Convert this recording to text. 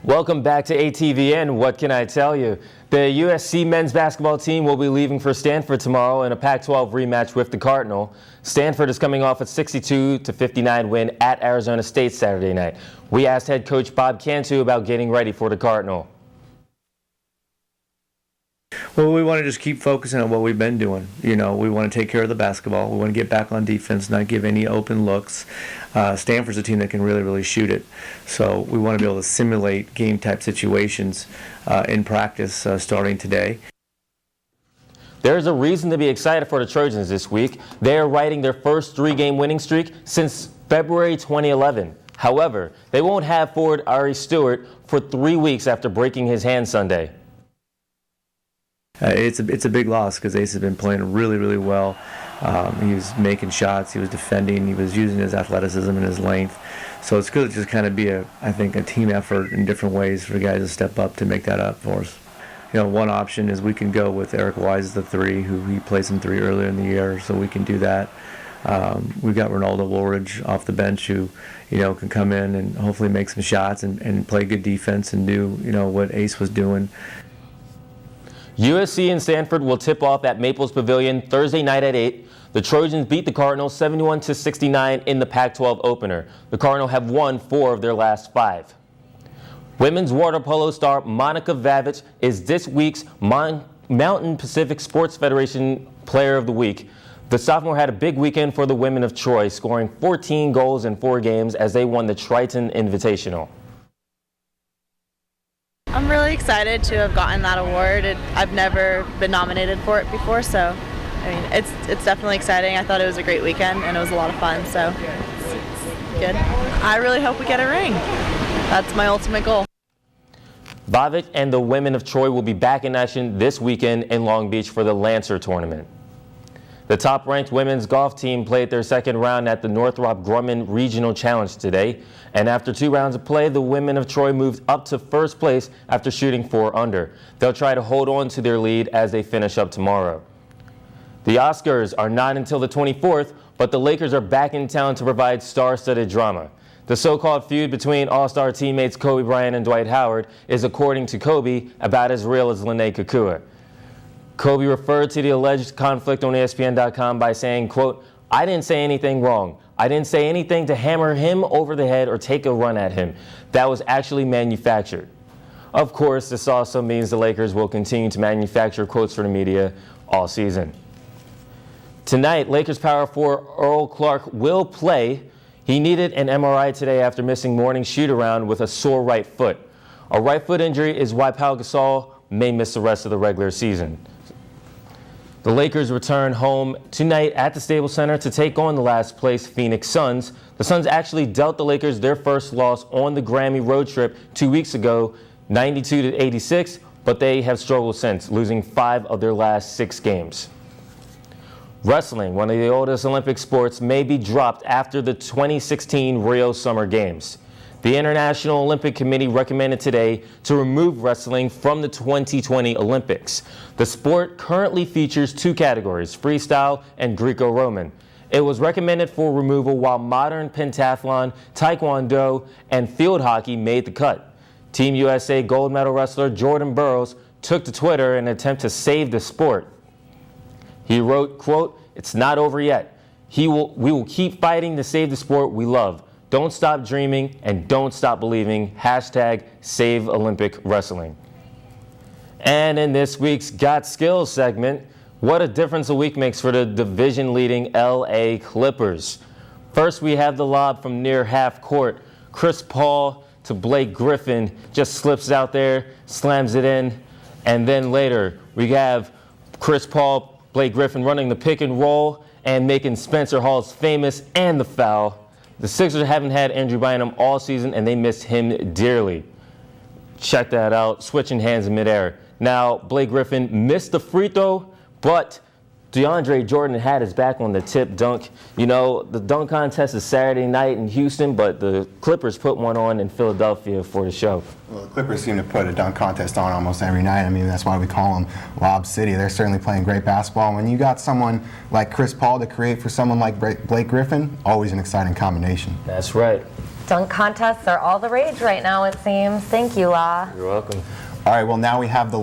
Welcome back to ATVN. What can I tell you? The USC men's basketball team will be leaving for Stanford tomorrow in a Pac-12 rematch with the Cardinal. Stanford is coming off a 62-59 win at Arizona State Saturday night. We asked head coach Bob Cantu about getting ready for the Cardinal. Well, we want to just keep focusing on what we've been doing. We want to take care of the basketball. We want to get back on defense, not give any open looks. Stanford's a team that can really shoot it. So we want to be able to simulate game-type situations in practice starting today. There's a reason to be excited for the Trojans this week. They are riding their first three-game winning streak since February 2011. However, they won't have forward Ari Stewart for 3 weeks after breaking his hand Sunday. It's a big loss because Ace has been playing really well. He was making shots, he was defending, he was using his athleticism and his length. So it's good to just kind of be I think a team effort in different ways for guys to step up to make that up for us. One option is we can go with Eric Wise as the three, who he played some three earlier in the year, so we can do that. We've got Ronaldo Woolridge off the bench who, can come in and hopefully make some shots and play good defense and do, what Ace was doing. USC and Stanford will tip off at Maples Pavilion Thursday night at 8. The Trojans beat the Cardinals 71-69 in the Pac-12 opener. The Cardinals have won 4 of their last 5. Women's water polo star Monica Vavich is this week's Mountain Pacific Sports Federation Player of the Week. The sophomore had a big weekend for the women of Troy, scoring 14 goals in 4 games as they won the Triton Invitational. I'm really excited to have gotten that award. I've never been nominated for it before, so it's definitely exciting. I thought it was a great weekend and it was a lot of fun, so it's good. I really hope we get a ring. That's my ultimate goal. Vavich and the women of Troy will be back in action this weekend in Long Beach for the Lancer tournament. The top-ranked women's golf team played their second round at the Northrop Grumman Regional Challenge today, and after 2 rounds of play, the women of Troy moved up to first place after shooting 4 under. They'll try to hold on to their lead as they finish up tomorrow. The Oscars are not until the 24th, but the Lakers are back in town to provide star-studded drama. The so-called feud between All-Star teammates Kobe Bryant and Dwight Howard is, according to Kobe, about as real as Lene Kukua. Kobe referred to the alleged conflict on ESPN.com by saying, quote, "I didn't say anything wrong. I didn't say anything to hammer him over the head or take a run at him. That was actually manufactured." Of course, this also means the Lakers will continue to manufacture quotes for the media all season. Tonight, Lakers power forward Earl Clark will play. He needed an MRI today after missing morning shoot-around with a sore right foot. A right foot injury is why Pau Gasol may miss the rest of the regular season. The Lakers return home tonight at the Staples Center to take on the last-place Phoenix Suns. The Suns actually dealt the Lakers their first loss on the Grammy road trip 2 weeks ago, 92-86, but they have struggled since, losing 5 of their last 6 games. Wrestling, one of the oldest Olympic sports, may be dropped after the 2016 Rio Summer Games. The International Olympic Committee recommended today to remove wrestling from the 2020 Olympics. The sport currently features 2 categories, freestyle and Greco-Roman. It was recommended for removal while modern pentathlon, taekwondo, and field hockey made the cut. Team USA gold medal wrestler Jordan Burroughs took to Twitter in an attempt to save the sport. He wrote, quote, "It's not over yet. We will keep fighting to save the sport we love. Don't stop dreaming and don't stop believing. Hashtag Save Olympic Wrestling." And in this week's Got Skills segment, what a difference a week makes for the division-leading LA Clippers. First, we have the lob from near half court. Chris Paul to Blake Griffin just slips out there, slams it in. And then later, we have Chris Paul, Blake Griffin running the pick and roll and making Spencer Hall's famous and the foul. The Sixers haven't had Andrew Bynum all season, and they missed him dearly. Check that out, switching hands in midair. Now, Blake Griffin missed the free throw, but DeAndre Jordan had his back on the tip dunk. The dunk contest is Saturday night in Houston, but the Clippers put one on in Philadelphia for the show. Well, the Clippers seem to put a dunk contest on almost every night. I mean, that's why we call them Lob City. They're certainly playing great basketball. When you got someone like Chris Paul to create for someone like Blake Griffin, always an exciting combination. That's right. Dunk contests are all the rage right now, it seems. Thank you, La. You're welcome. All right, well, now we have the